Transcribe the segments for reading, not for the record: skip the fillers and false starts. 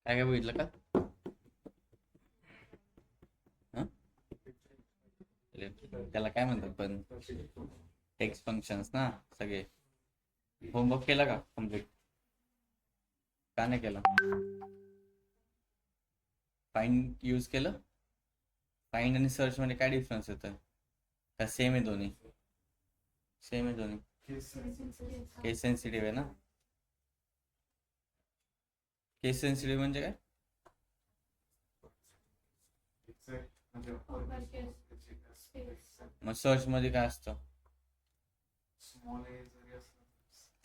काय काय बघितलं का? हं? त्याला काय म्हणतात पण टेक्स्ट फंक्शन्स ना सगळे. होमवर्क केला का कम्प्लीट? का नाही केला? फाइंड यूज केलं? फाइंड आणि सर्च मध्ये काय डिफरन्स येतं? का सेम आहे दोन्ही? सेम आहे दोन्ही. केस सेन्सिटिव्ह आहे ना. केस सेन्सिटिव्ह म्हणजे काय? मग सर्च मध्ये काय असतं?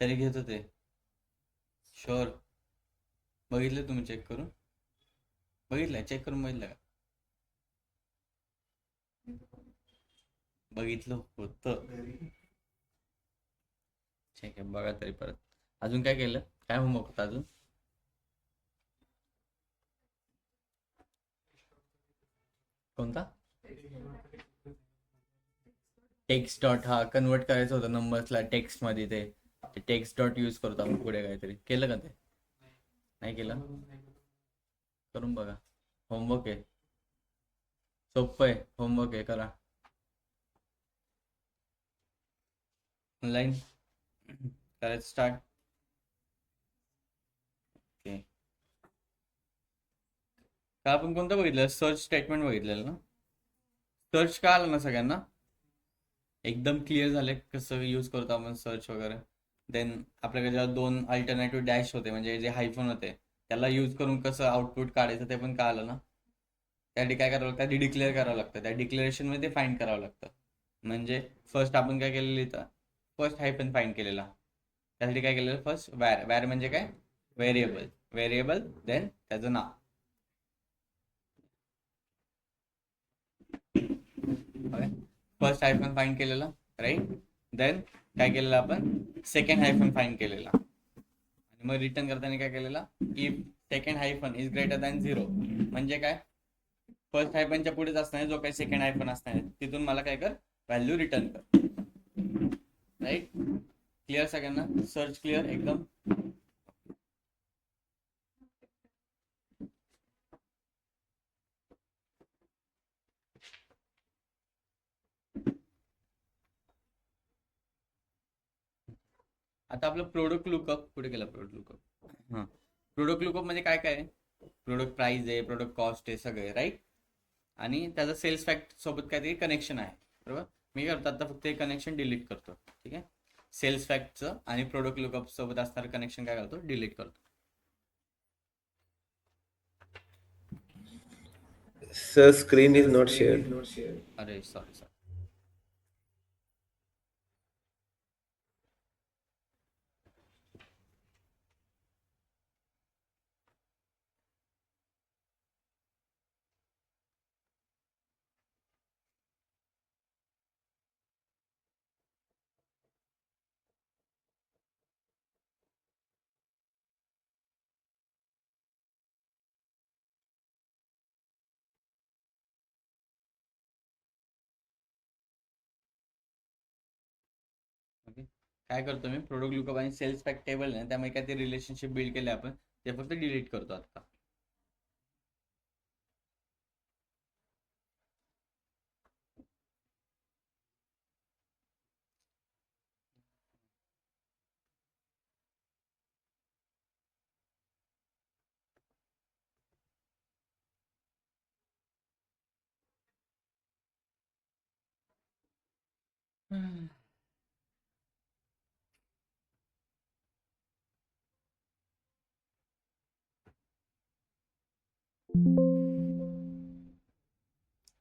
तरी घेतो ते. शुअर? बघितलं तुम्ही चेक करून? बघितलंय चेक करून बघितलं का? बघितलं होतं. ठीक आहे बघा तरी परत. अजून काय केलं? काय होमवर्क होता अजून? कोणता? टेक्स्ट डॉट, हा कन्वर्ट करायचं होतं नंबर्सला टेक्स्ट मध्ये. ते टेक्स्ट डॉट यूज करतो आपण पुढे. काहीतरी केलं का ते? नाही केलं? करून बघा. होमवर्क आहे. सोपं आहे. होमवर्क आहे, करा. ऑनलाईन करायचं स्टार्ट. ओके. का आपण कोणतं बघितलं? सर्च स्टेटमेंट बघितलेलं ना. सर्च का आलं ना सगळ्यांना? एकदम क्लिअर झाले कसं यूज करतो आपण सर्च वगैरे. देन आपल्याकडे जेव्हा दोन अल्टरनेटिव्ह डॅश होते म्हणजे जे हायफोन होते, त्याला यूज करून कसं आउटपुट काढायचं ते पण कळालं ना. त्यासाठी काय करावं लागतं? आधी डिक्लेअर करावं लागतं. त्या डिक्लेरेशन मध्ये फाईंड करावं लागतं. म्हणजे फर्स्ट आपण काय केलेलं इथं? फर्स्ट हायफन फाईंड केलेला. त्यासाठी काय केलेलं? First where. वॅर म्हणजे काय? व्हेरिएबल. व्हेरिएबल देन त्याचं नाव. फर्स्ट हायफन फाईंड केलेला, राईट. देन काय केलेलं आपण? सेकंड हायफन फाईंड केलेला. आणि मग रिटर्न करताना काय केलेला? If second hyphen is greater than 0. म्हणजे काय? फर्स्ट हायफनच्या पुढेच असणार जो काही सेकंड हायफन असणार तिथून मला काय कर? व्हॅल्यू रिटर्न कर. राईट. क्लिअर सगळ्यांना? सर्च क्लिअर एकदम? आता आपलं प्रोडक्ट लुकअप कुठे गेला? Product lookup. हां. प्रोडक्ट लुकअप म्हणजे काय काय? प्रोडक्ट प्राइस आहे, प्रोडक्ट कॉस्ट आहे, सगळे राईट. आणि त्याचं सेल्स फॅक्ट सोबत काहीतरी कनेक्शन आहे, बरोबर. मी करतो आता फक्त हे कनेक्शन डिलीट करतो. ठीक आहे. सेल्स फॅक्टचं आणि प्रोडक्ट लुकअप सोबत असणारं कनेक्शन काय करतो? डिलीट करतो. Sir, screen is not shared. अरे सॉरी सॉरी. ओके. काय करतो मी? प्रोडक्ट लुकअप आणि सेल्स फॅक्ट टेबल आहे त्यामुळे काय ते रिलेशनशिप बिल्ड केले आपण, ते फक्त डिलीट करतो आता.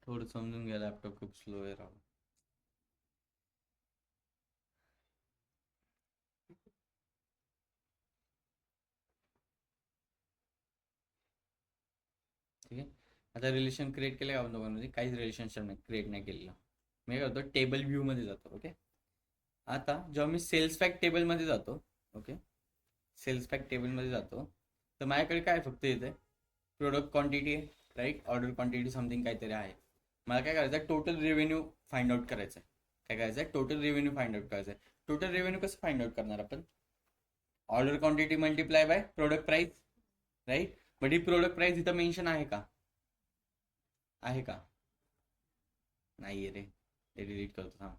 थोडं समजून घ्या, लॅपटॉप खूप स्लो आहे राव. ठीक आहे. आता रिलेशन क्रिएट केलं का आपण दोघांमध्ये? काहीच रिलेशनशिप नाही क्रिएट नाही केलेलं. मी काय करतो? टेबल व्ह्यू मध्ये जातो. ओके. आता जेव्हा मी सेल्स फॅक्ट टेबलमध्ये जातो, ओके, सेल्स फॅक्ट टेबलमध्ये जातो, तर माझ्याकडे काय फक्त येते? प्रोडक्ट क्वांटिटी आहे, राईट. ऑर्डर क्वांटिटी समथिंग काहीतरी आहे. मला काय करायचं आहे? टोटल रेव्हेन्यू फाइंड आउट करायचं आहे. काय करायचं आहे? टोटल रेव्हेन्यू फाइंड आउट करायचं आहे. टोटल रेव्हेन्यू कसं फाइंड आउट करणार आपण? Order quantity multiply by product price, right. But ही प्रोडक्ट प्राइस इथं मेन्शन आहे का? आहे का? नाहीये रे, ते डिलीट करतो थांब.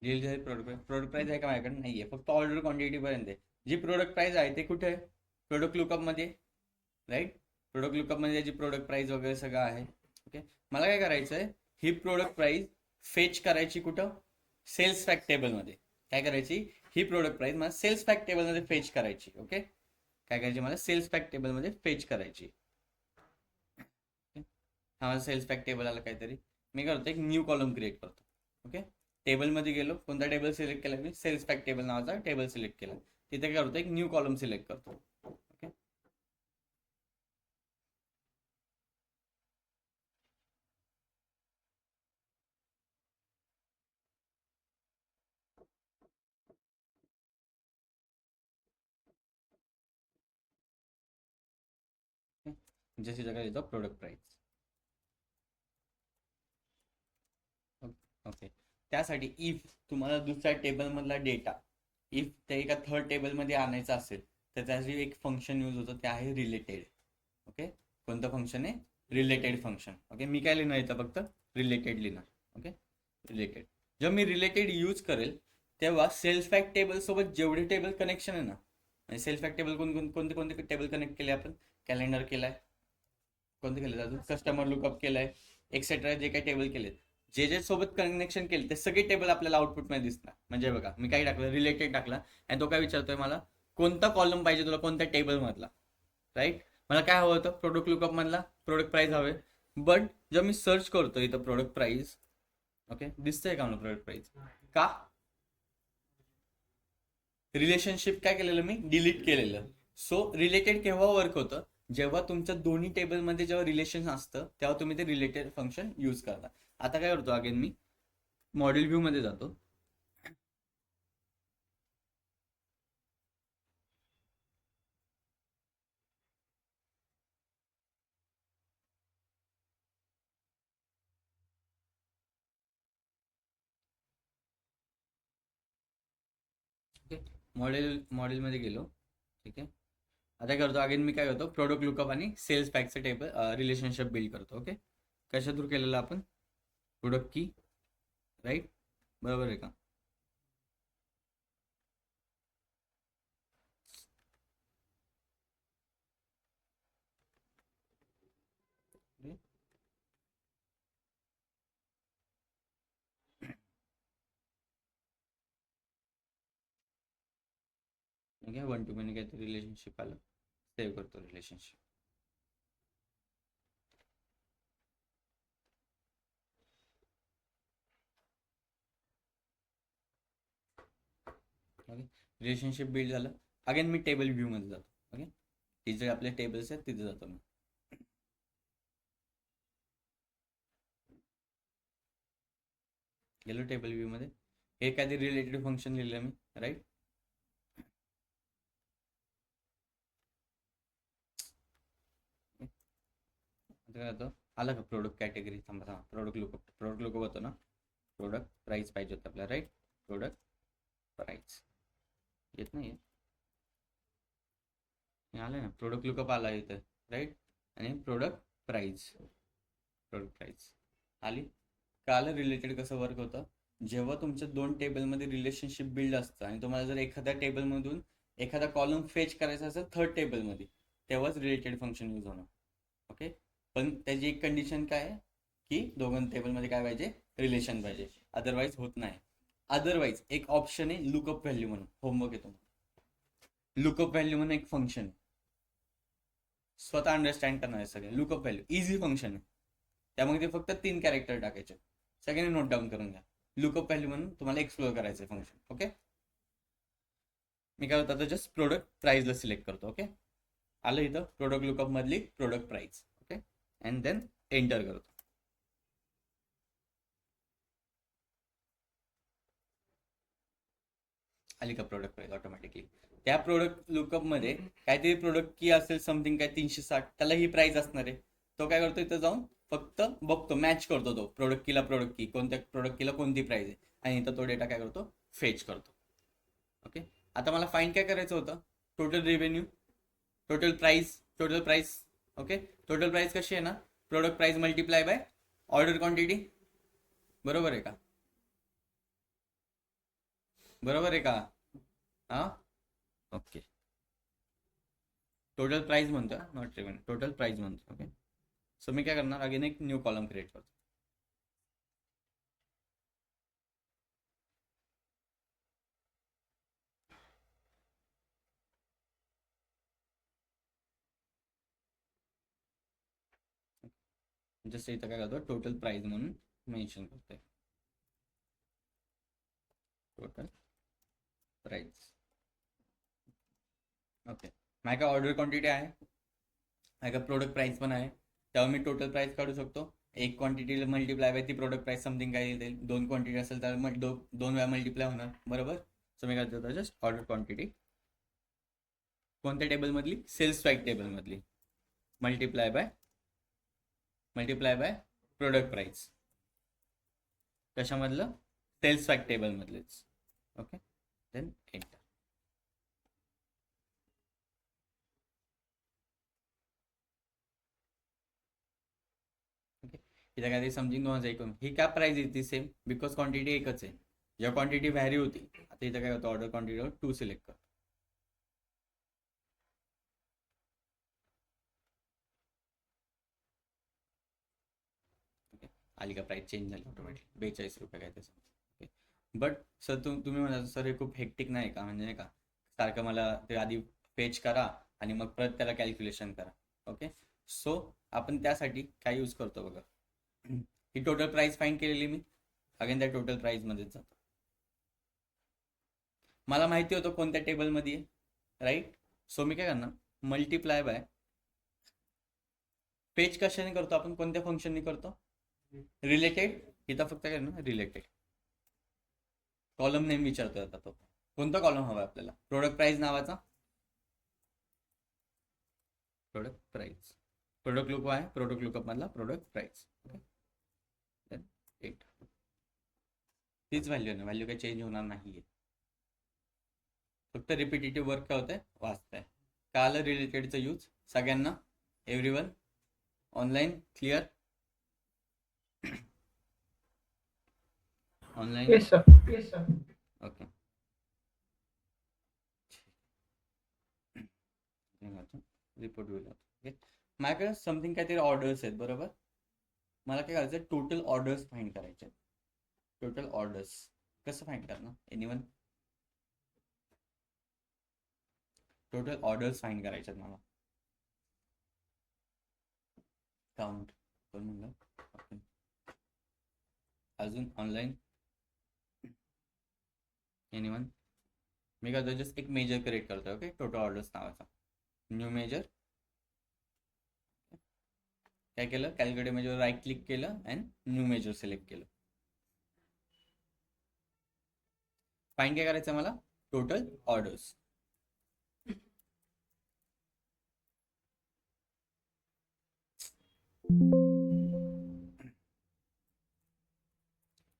प्रोडक्ट प्राइस आहे का माझ्याकडे? नाहीये, फक्त ऑर्डर क्वांटिटी पर्यंत आहे. जी प्रोडक्ट प्राइस आहे ते कुठे आहे? प्रोडक्ट लुकअप मध्ये, राईट. प्रोडक्ट लुकअप मध्ये जी प्रोडक्ट प्राइस वगैरे सगळं आहे. ओके, मला काय करायचं आहे, ही प्रोडक्ट प्राइस फेच करायची कुठं? सेल्स फॅक्ट टेबल मध्ये. काय करायची? ही प्रोडक्ट प्राइस मला सेल्स फॅक्ट टेबल मध्ये फेच करायची. ओके, काय करायची? मला सेल्स फॅक्ट टेबल मध्ये फेच करायची. हा माझा सेल्स फॅक्ट टेबल आला काहीतरी. मी करतो एक न्यू कॉलम क्रिएट करतो. ओके, टेबलमध्ये गेलो, कोणता टेबल सिलेक्ट केला मी? सेल्स फॅक्ट टेबल नावाचा टेबल सिलेक्ट केला. तिथे काय करतो, एक न्यू कॉलम सिलेक्ट करतो. ओके, जशी जगा येतो प्रोडक्ट प्राइस. ओके, त्यासाठी इफ तुम्हाला दुसऱ्या टेबलमधला डेटा इफ त्या एका थर्ड टेबलमध्ये आणायचा असेल तर त्यासाठी एक फंक्शन यूज होतं, ते आहे रिलेटेड. ओके, कोणतं फंक्शन आहे? Related function. ओके, मी काय लिहिणार इथं? फक्त रिलेटेड लिहिणार. Okay, related. जेव्हा मी रिलेटेड यूज करेल तेव्हा सेल्स फॅक्ट टेबल सोबत जेवढे टेबल कनेक्शन आहे ना, म्हणजे सेल्स फॅक्ट टेबल कोणते कोणते टेबल कनेक्ट केले आपण? कॅलेंडर केलाय, कोणते केले अजून? कस्टमर लुकअप केलाय, एक्सेट्रा. जे काही टेबल केलेत, जे जे सोबत कनेक्शन केले ते सगळे टेबल आपल्याला आउटपुटमध्ये दिसणार. म्हणजे बघा, मी काय टाकलं? रिलेटेड टाकला, आणि तो काय विचारतोय मला? कोणता कॉलम पाहिजे तुला, कोणत्या टेबल मधला? राईट. मला काय हवं होतं? प्रोडक्ट लुकअप मधला प्रोडक्ट प्राइस हवे. बट जेव्हा मी सर्च करतो इथं प्रोडक्ट प्राइस, ओके, दिसतंय का मला प्रोडक्ट प्राइस? का? रिलेशनशिप काय केलेलं मी? डिलीट केलेलं. सो रिलेटेड केव्हा वर्क होतं? जेव्हा तुमच्या दोन्ही टेबलमध्ये जेव्हा रिलेशन असतं तेव्हा तुम्ही ते रिलेटेड फंक्शन यूज करता. आता काय करतो, अगेन मी मॉडेल व्ह्यू मध्ये जातो. ओके, मॉडेलमध्ये गेलो. ठीक आहे, आता काय करतो, अगेन मी काय करतो, प्रोडक्ट लुकअप आणि सेल्स पॅकचं टेबल रिलेशनशिप बिल्ड करतो. ओके, कशा थ्रू केलेलं आपण? प्रोडक्ट की, राईट, बरोबर आहे का? ओके, 1 to many काहीतरी रिलेशनशिप आलं, सेव्ह करतो रिलेशनशिप. ओके, रिलेशनशिप बिल्ड झालं. अगेन मी टेबल व्ह्यू मध्ये जातो. ओके, तिथे आपले टेबल्स आहेत, तिथे जातो मी. गेलो टेबल व्ह्यू मध्ये. हे काहीतरी रिलेटेड फंक्शन लिहिलं मी, राईट. आता काय होतं, आलं का प्रोडक्ट कॅटेगरी? थांबा थांबा, प्रोडक्ट लुकअप होतो ना, प्रोडक्ट प्राइस पाहिजे होतं आपल्याला, राईट. प्रोडक्ट प्राइस येत नाही, आलं ना, प्रोडक्ट लुकअप आला इथं, राईट. आणि प्रोडक्ट प्राइस आली. का आलं? रिलेटेड कसं वर्क होतं? जेव्हा तुमच्या दोन टेबलमध्ये रिलेशनशिप बिल्ड असतं आणि तुम्हाला जर एखाद्या टेबलमधून एखादा कॉलम फेच करायचा असेल थर्ड टेबलमध्ये, तेव्हाच रिलेटेड फंक्शन यूज होणार. ओके, पण त्याची एक कंडिशन काय आहे की दोघं टेबलमध्ये काय पाहिजे? रिलेशन पाहिजे, अदरवाईज होत नाही. अदरवाईज एक ऑप्शन आहे लुकअप व्हॅल्यू म्हणून, होमवर्क येतो. लुकअप व्हॅल्यू म्हणून एक फंक्शन, स्वतः अंडरस्टँड करणार आहे सगळे. लुकअप व्हॅल्यू इझी फंक्शन आहे. त्यामध्ये ते फक्त 3 कॅरेक्टर टाकायचे. सगळ्यांनी नोट डाऊन करून घ्या. लुकअप व्हॅल्यू म्हणून तुम्हाला एक्सप्लोर करायचं आहे फंक्शन. ओके, मी काय होतं आता जस्ट प्रोडक्ट प्राईजला सिलेक्ट करतो. ओके, आलं इथं प्रोडक्ट लुकअप मधली product price. Okay, and then enter करतो. आली का प्रोडक्ट प्राईज ऑटोमॅटिकली. त्या प्रोडक्ट लुकअप मध्ये काहीतरी प्रोडक्ट की असेल समथिंग काय 360, त्याला ही प्राइस असणार आहे. तो काय करतो इथं जाऊन फक्त बघतो, मॅच करतो तो प्रोडक्ट कीला प्रोडक्ट की कोणत्या प्रोडक्ट कीला कोणती प्राइस आहे, आणि इथं तो डेटा काय करतो फेच करतो. ओके, आता मला फाइंड काय करायचं होतं, total revenue, total price. Okay, total price कशी आहे ना, product price multiply by order quantity. बरोबर आहे का? बरोबर आहे का? हा, ओके. टोटल प्राइस म्हणतो, नॉट रेव्हेन्यू, टोटल प्राइस म्हणतो. ओके, सो मी काय करणार, अगेन एक न्यू कॉलम क्रिएट करतो. जस्ट इथं काय करतो, टोटल प्राइस म्हणून मेन्शन करतोय. Total price. ओके, माझ्या काय ऑर्डर क्वांटिटी आहे, माझ्या प्रोडक्ट प्राइस पण आहे, तेव्हा मी टोटल प्राइस काढू शकतो. एक क्वांटिटी मल्टिप्लाय बाय ती प्रोडक्ट प्राइस समथिंग काय येईल, 2 क्वांटिटी असेल तर मग 2 वेळा मल्टिप्लाय होणार. बरोबर, सो मी काय करतो जस्ट ऑर्डर क्वांटिटी कोणत्या टेबलमधली, सेल्स स्वॅग टेबलमधली, मल्टिप्लाय बाय प्रोडक्ट प्राइस. कशामधलं, सेल्स स्वॅग टेबलमधलेच. Okay, then enter. ओके, इथं काय ते समथिंग 2019, ही काय प्राइस येते सेम, बिकॉज क्वांटिटी एकच आहे. जेव्हा क्वांटिटी व्हॅरी होती, आता इथं काय होतं, ऑर्डर क्वांटिटीवर 2 सिलेक्ट कर. ओके, आली का प्राइस चेंज झाली ऑटोमॅटिक, 42 रुपये काय त्याचं. ओके, बट सर तुम्ही म्हणा सर हे खूप हेक्टिक नाही का, म्हणजे नाही का सारखं मला ते आधी पेज करा आणि मग परत त्याला कॅल्क्युलेशन करा. ओके, सो आपण त्यासाठी काय यूज करतो बघा, ही टोटल प्राइस फाइंड केलेली मी, अगेन त्या टोटल प्राइस मध्येच जातो. मला माहिती होतं कोणत्या टेबलमध्ये आहे, राईट. सो मी काय करणार, मल्टिप्लाय बाय पेज कशाने करतो आपण, कोणत्या फंक्शनने करतो, रिलेटेड. इथं फक्त काय ना, रिलेटेड कॉलम नेम विचारतोय आता तो, कोणता कॉलम हवा आपल्याला, प्रोडक्ट प्राइस नावाचा, प्रोडक्ट प्राइस, प्रोडक्ट लुक आहे, प्रोडक्ट लुकअप मधला प्रोडक्ट प्राइस. Okay, then 8. तीच व्हॅल्यू आहे ना, व्हॅल्यू काही चेंज होणार नाहीये, फक्त रिपिटेटिव्ह वर्क काय होतंय, वाचतंय. काल रिलेटेडचं यूज सगळ्यांना, everyone online clear, online. Yes, sir. Yes, sir. Okay, report होईल. ओके, माझ्याकडे समथिंग काहीतरी ऑर्डर्स आहेत. बरोबर, मला काय करायचं, टोटल ऑर्डर्स फाइंड करायचे. टोटल ऑर्डर्स कसं फाइंड करणार, एनीवन, टोटल ऑर्डर्स फाइंड करायचे मला. काउंट कोण म्हणलं, ओके, अजून ऑनलाईन, एनीवन. मी काय करतो, जस्ट एक मेजर क्रिएट करतो. ओके, टोटल ऑर्डर्स नावाचा न्यू मेजर. काय केलं, कॅल्क्युलेट मेजर राईट क्लिक केलं अँड न्यू मेजर सिलेक्ट केलं. फाइंड काय करायचं मला, टोटल ऑर्डर्स.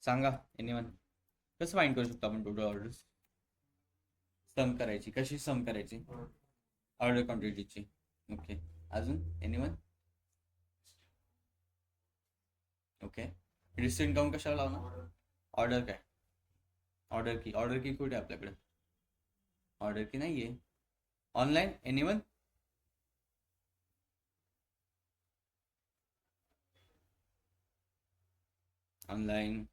सांगा एनीवन, कसं फाइंड करू शकतो आपण टोटल ऑर्डर्स, सम करायची, कशी सम करायची, ऑर्डर क्वांटिटीची. ओके, अजून एनीवन. ओके, डिस्टन्स काउंट कशाला लावणार, ऑर्डर काय, ऑर्डर की कुठे आहे आपल्याकडे, ऑर्डर की नाहीये. Online, anyone. ऑनलाईन,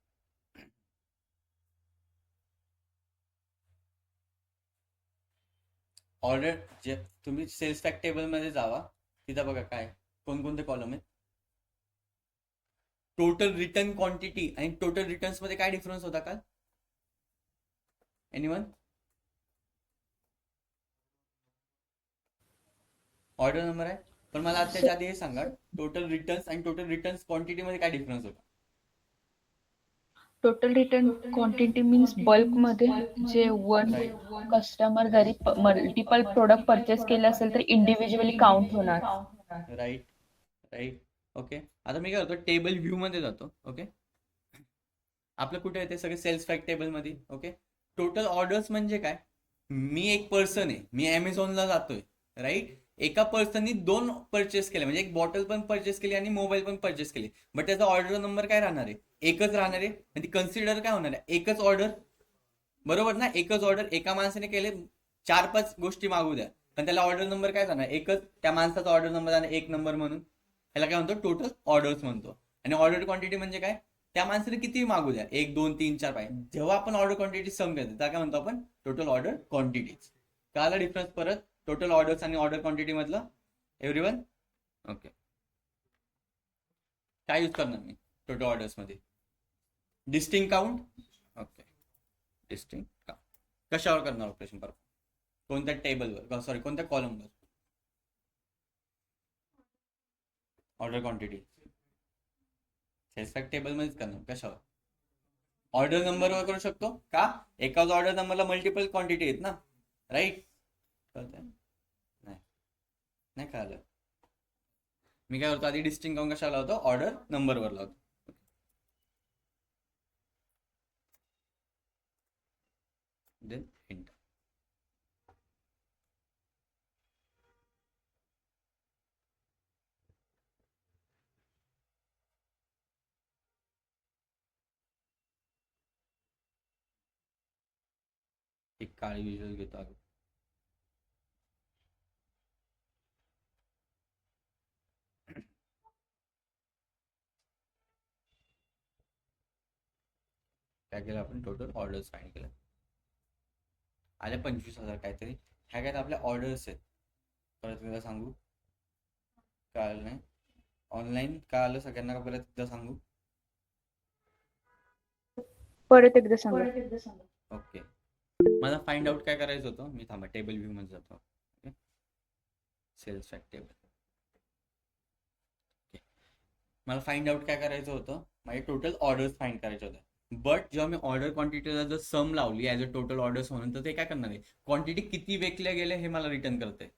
ऑर्डर, जे तुम्ही सेल्स फॅक्ट टेबल मध्ये जावा, तिथं बघा काय कोणकोणते कॉलम आहेत. टोटल रिटर्न क्वांटिटी आणि टोटल रिटर्न्स मध्ये काय डिफरन्स होता का? एनीवन? ऑर्डर नंबर आहे, पण मला आता त्याच्या आधी हे सांगा, टोटल रिटर्न्स आणि टोटल रिटर्न्स क्वांटिटी मध्ये काय डिफरन्स होता? टोटल रिटर्न क्वांटिटी मीन्स बल्कमध्ये जे वन राईट. कस्टमर जरी मल्टिपल प्रोडक्ट परचेस केले असेल तर इंडिव्हिज्युअली काउंट होणार. राईट. राईट. ओके, आता मी काय करतो, टेबल व्ह्यू मध्ये जातो. ओके, आपलं कुठे येते सगळे सेल्स फॅक्ट टेबल मध्ये. ओके, टोटल ऑर्डर्स म्हणजे काय? मी एक पर्सन आहे, मी अमेझॉनला जातोय, राईट. एका पर्सननी 2 परचेस केले, म्हणजे एक बॉटल पण परचेस केली आणि मोबाईल पण परचेस केली, बट त्याचा ऑर्डर नंबर काय राहणार आहे? एकच राहणार आहे. म्हणजे कन्सिडर काय होणार आहे? एकच ऑर्डर. बरोबर ना? एकच ऑर्डर. एका माणसाने केले 4-5 गोष्टी मागू द्या, पण त्याला ऑर्डर नंबर काय जाणार? एकच. त्या माणसाचा ऑर्डर नंबर जाणार 1 नंबर म्हणून. ह्याला काय म्हणतो? टोटल ऑर्डर्स म्हणतो. आणि ऑर्डर क्वांटिटी म्हणजे काय? त्या माणसाने किती मागू द्या, 1 2 3 4 5, जेव्हा आपण ऑर्डर क्वांटिटी सम करतो त्या काय म्हणतो आपण? Total order quantities. कळाला डिफरन्स परत टोटल ऑर्डर्स आणि ऑर्डर क्वांटिटी मधलं? एव्हरीवन? ओके, काय यूज करणार मी टोटल ऑर्डर्स मध्ये? Distinct count. Okay, distinct count कशावर करणार ऑपरेशन परफॉर्म? कोणत्या टेबलवर, सॉरी कोणत्या कॉलमवर? Order quantity sales fact table मध्येच करणार. कशावर? ऑर्डर नंबरवर करू शकतो का? एकाच ऑर्डर नंबरला मल्टिपल क्वांटिटी आहेत ना, राईट. कळतंय? नाही, नाही कळालं. मी काय करतो, आधी डिस्टिंग काउंट कशाला लावतो? ऑर्डर नंबरवर लावतो. Then enter. एक काळी विज्युअल घेतो अगं. काय केलं आपण? टोटल ऑर्डर्स फाइंड केलं, आले 25,000 काहीतरी. ह्या काय आपल्या ऑर्डर्स आहेत. परत एकदा सांगू, कळलं नाही? ऑनलाईन कळालं सगळ्यांना का परत एकदा सांगू? परत एकदा सांगा. ओके, मला फाइंड आउट काय करायचं होतं, मी थांबा टेबल व्ह्यू मध्ये जातो. Okay, sales fact table. Okay, मला फाइंड आउट काय करायचं होतं? माझे टोटल ऑर्डर्स फाइंड करायचे होते. बट जेव्हा मी ऑर्डर क्वांटिटीला जर सम लावली ॲज अ टोटल ऑर्डर्स म्हणून, तर ते काय करणार आहे? क्वांटिटी किती विकल्या गेल्या हे मला रिटर्न करते.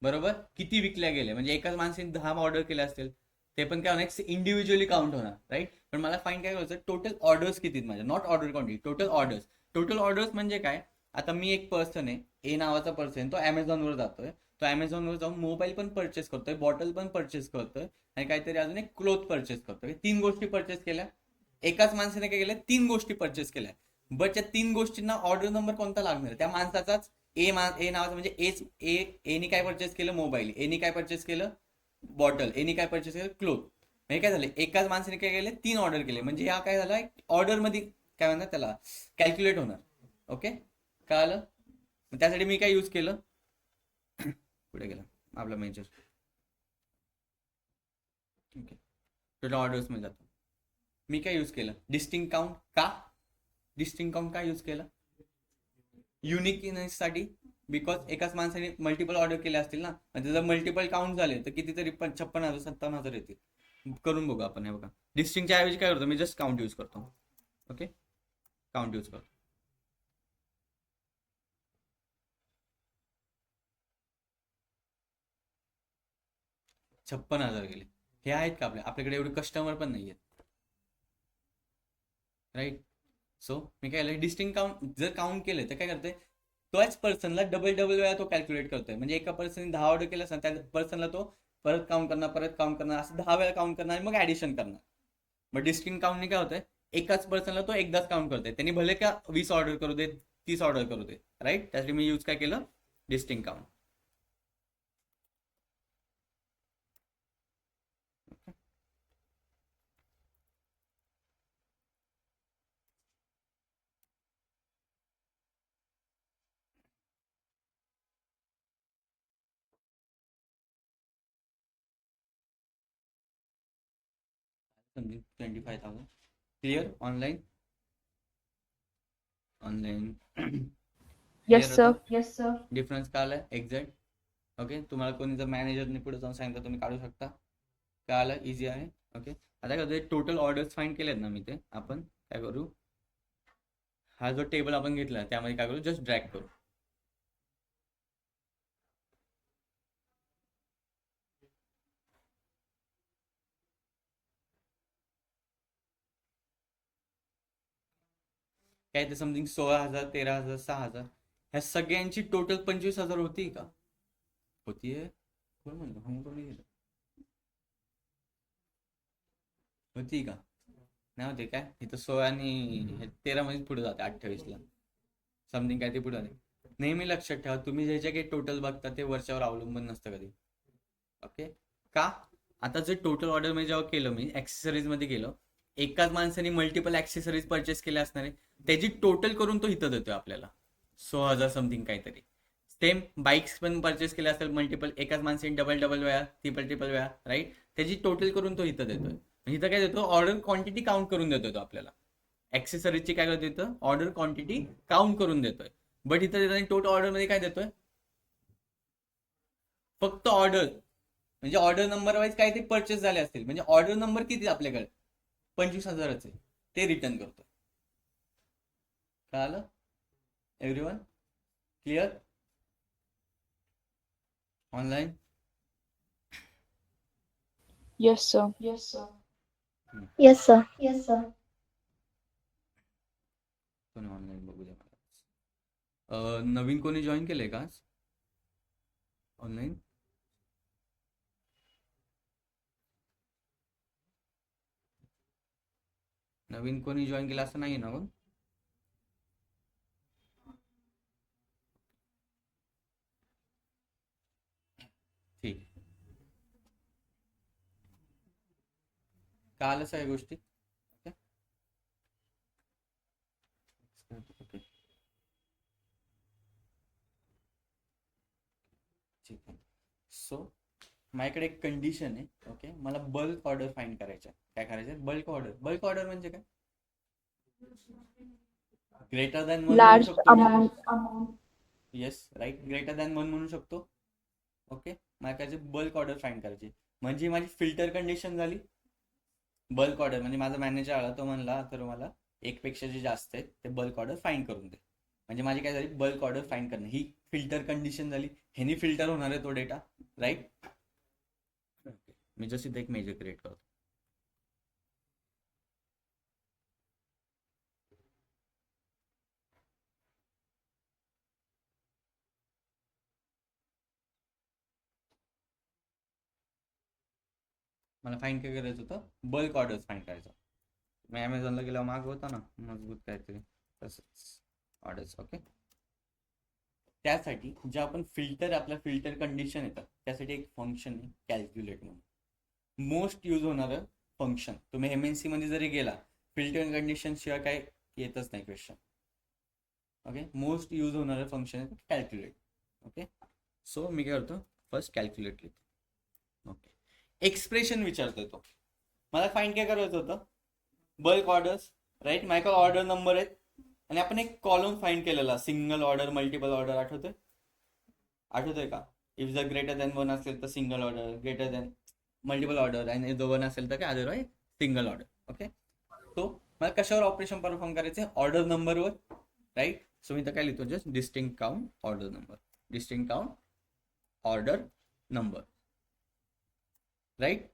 बरोबर, किती विकल्या गेले, म्हणजे एकाच माणसाने 10 ऑर्डर केले असतील, ते पण काय होणार? इंडिव्हिज्युअली काउंट होणार, राईट. पण मला फाईन काय करायचं? टोटल ऑर्डर्स किती माझ्या, not order quantity, total orders. Total orders म्हणजे काय? आता मी एक पर्सन आहे, ए नावाचा पर्सन, तो अमेझॉनवर जातोय. तो अमेझॉनवर जाऊन मोबाईल पण परचेस करतोय, बॉटल पण परचेस करतोय, आणि काहीतरी अजून एक क्लोथ परचेस करतोय. 3 गोष्टी परचेस केल्या. एकाच माणसाने काय केल्या? 3 गोष्टी परचेस केल्या. बट त्या 3 गोष्टींना ऑर्डर नंबर कोणता लागणार? त्या माणसाचाच. ए नावाचं, म्हणजे एनी काय परचेस केलं? मोबाईल. एनी काय परचेस केलं? बॉटल. एनी काय परचेस केलं? क्लोथ. म्हणजे काय झालं? एकाच माणसाने काय केले? 3 ऑर्डर केले, म्हणजे हा काय झाला? ऑर्डर मध्ये काय म्हणतात त्याला? कॅल्क्युलेट होणार. ओके, कळालं? त्यासाठी मी काय यूज केलं? पुढे गेला आपला मेजर. ओके, टोटल ऑर्डर्स मध्ये जातो. मी काय यूज केलं? Distinct count. का डिस्टिंग काउंट का यूज केलं? युनिकनेस साठी. बिकॉज एकाच माणसाने मल्टिपल ऑर्डर केले असतील ना, म्हणजे जर मल्टिपल काउंट झाले तर कितीतरी 56,000 57,000 येतील. करून बघू आपण. हे बघा, डिस्टिंगच्या ऐवजी काय करतो मी? जस्ट काउंट यूज करतो. ओके, काउंट यूज करतो. छप्पन हजार गेले. हे आहेत का आपल्याकडे एवढे कस्टमर पण नाही आहेत, राईट. सो मी काय केलं? डिस्टिंग काउंट जर काउंट केलं तर काय करतोय? तोच पर्सनला डबल डबल वेळा तो कॅल्क्युलेट करतोय. म्हणजे एका पर्सनने 10 ऑर्डर केलं असं, त्या पर्सनला तो परत काउंट करणार, परत काउंट करणार, असं 10 वेळा काउंट करणार, मग ऍडिशन करणार. मग डिस्टिंग काउंटने काय होतंय? एकाच पर्सनला तो एकदाच काउंट करतोय. त्यांनी भले का 20 ऑर्डर करू दे, 30 ऑर्डर करू दे, राईट. त्यासाठी मी यूज काय केलं? Distinct count. Something 25,000. Clear? Online yes sir. Difference कळालं एक्झॅक्ट? ओके, तुम्हाला कोणी जर मॅनेजरने पुढे जाऊन सांगितलं तुम्ही काढू शकता. कळालं? इझी आहे. ओके, आता काय होतं, टोटल ऑर्डर्स फाइंड केलेत ना मी, ते आपण काय करू, हा जो टेबल आपण घेतला त्यामध्ये काय करू, जस्ट ड्रॅग करू. काय ते समथिंग 16,000, 13,000, 6,000, ह्या सगळ्यांची टोटल 25,000 होती का? होतीये? कोण म्हणलं? हम कोणी गेलं? होती का? नाही होते काय? इथं 16 आणि 13 मध्ये पुढे जाते 28ला समथिंग काय ते पुढे जाते. नेहमी लक्षात ठेवा, तुम्ही जे जे काही टोटल बघता ते वरच्यावर अवलंबून नसतं कधी. ओके, का? आता जे टोटल ऑर्डर मध्ये जेव्हा केलं मी ऍक्सेसरीज मध्ये गेलो, एकाच माणसाने मल्टिपल ऍक्सेसरीज परचेस केले असणार आहे, त्याची टोटल करून तो इथं देतोय आपल्याला 16,000 समथिंग काहीतरी. सेम बाईक्स पण परचेस केले असेल मल्टिपल, एकाच माणसाने डबल डबल वेळा, ट्रिपल वेळा, राईट, त्याची टोटल करून तो इथं देतोय. इथं काय देतो, ऑर्डर क्वांटिटी काउंट करून देतोय तो आपल्याला. ऍक्सेसरीजची काय देतो, ऑर्डर क्वांटिटी काउंट करून देतोय. बट इथं देताना टोटल ऑर्डर मध्ये काय देतोय, फक्त ऑर्डर, म्हणजे ऑर्डर नंबर वाईज काय ते परचेस झाले असतील, म्हणजे ऑर्डर नंबर किती आपल्याकडे 25,000 ते रिटर्न करतो. कळालं everyone? Clear? Online? Yes sir. Yes, sir. कोणी ऑनलाईन बघू द्या मला. नवीन कोणी जॉईन केलंय का आज ऑनलाईन? नवीन कोणी जॉईन केलं असं नाही ना? ठीक, कळालं सगळ्या गोष्टी? ओके, ठीक आहे. सो माझ्याकडे एक कंडिशन आहे. ओके, मला बल्क ऑर्डर फाइंड करायचं. काय करायचं? बल्क ऑर्डर म्हणजे काय? ग्रेटर दॅन 1 म्हणू लार्ज शकतो मी. Amount. Yes, right, greater than 1 म्हणू शकतो. ओके, मला बल्क ऑर्डर फाइंड करायची, म्हणजे माझी फिल्टर कंडिशन झाली. बल्क ऑर्डर म्हणजे माझा मॅनेजर आला, तो म्हणला तर मला एक पेक्षा जे जास्त आहे ते बल्क ऑर्डर फाइंड करून दे. म्हणजे माझी काय झाली, बल्क ऑर्डर फाइंड करणं ही फिल्टर कंडिशन झाली. ह्यानी फिल्टर होणार आहे तो डेटा, राईट? मी जस्ट इथे एक मेजर क्रिएट करतो. मला फाइंड काय करायचं होतं, बल्क ऑर्डर्स फाइंड करायचं. मी अमेझॉनला गेल्यावर माग होता ना मजबूत काहीतरी तसंच ऑर्डर्स. ओके, त्यासाठी जे आपण आपल्या फिल्टर कंडिशन येतात त्यासाठी एक फंक्शन आहे कॅल्क्युलेट म्हणून, मोस्ट यूज होणारं फंक्शन. तुम्ही MNC मध्ये जरी गेला, फिल्टर कंडिशन शिवाय काय येतच नाही क्वेश्चन. ओके, मोस्ट यूज होणारं फंक्शन आहे कॅल्क्युलेट. ओके, सो मी काय करतो, फर्स्ट कॅल्क्युलेट लिहितो. ओके, एक्सप्रेशन विचारतोय तो. मला फाइंड काय करायचं होतं, बल्क ऑर्डर्स, राईट. माझ्याकडे ऑर्डर नंबर आहेत आणि आपण एक कॉलम फाइंड केलेला, सिंगल ऑर्डर, मल्टिपल ऑर्डर. आठवतोय का? इफ जर ग्रेटर दॅन 1 असेल तर single order, greater than multiple order, आणि जर 1 असेल तर काय अदरवाईज सिंगल ऑर्डर. ओके, तो मला कशावर ऑपरेशन परफॉर्म करायचं, ऑर्डर नंबरवर, राईट. सो मी तर काय लिहितो, just distinct count order number, distinct count order number, right.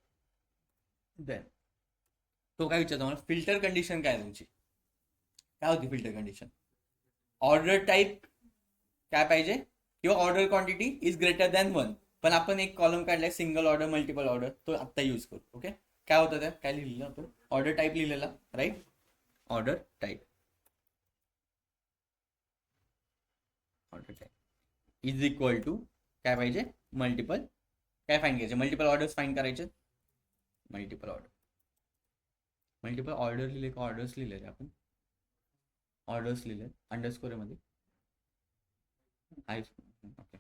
Then तो काय विचारतो मला, फिल्टर कंडिशन काय तुमची, काय होती फिल्टर कंडिशन, ऑर्डर टाईप काय पाहिजे किंवा order quantity is greater than 1. पण आपण एक कॉलम काढलाय सिंगल ऑर्डर, मल्टिपल ऑर्डर, तो आत्ता यूज करू. ओके, काय होतं त्यात, काय लिहिलेलं आपण, ऑर्डर टाईप लिहिलेला, right. Order type is equal to काय पाहिजे, मल्टिपल, काय फाइंड करायचे, मल्टिपल ऑर्डर्स फाइंड करायचे. मल्टिपल ऑर्डर लिहिले का ऑर्डर्स लिहिले रे आपण, ऑर्डर्स लिहिले अंडरस्कोर मध्ये. ओके,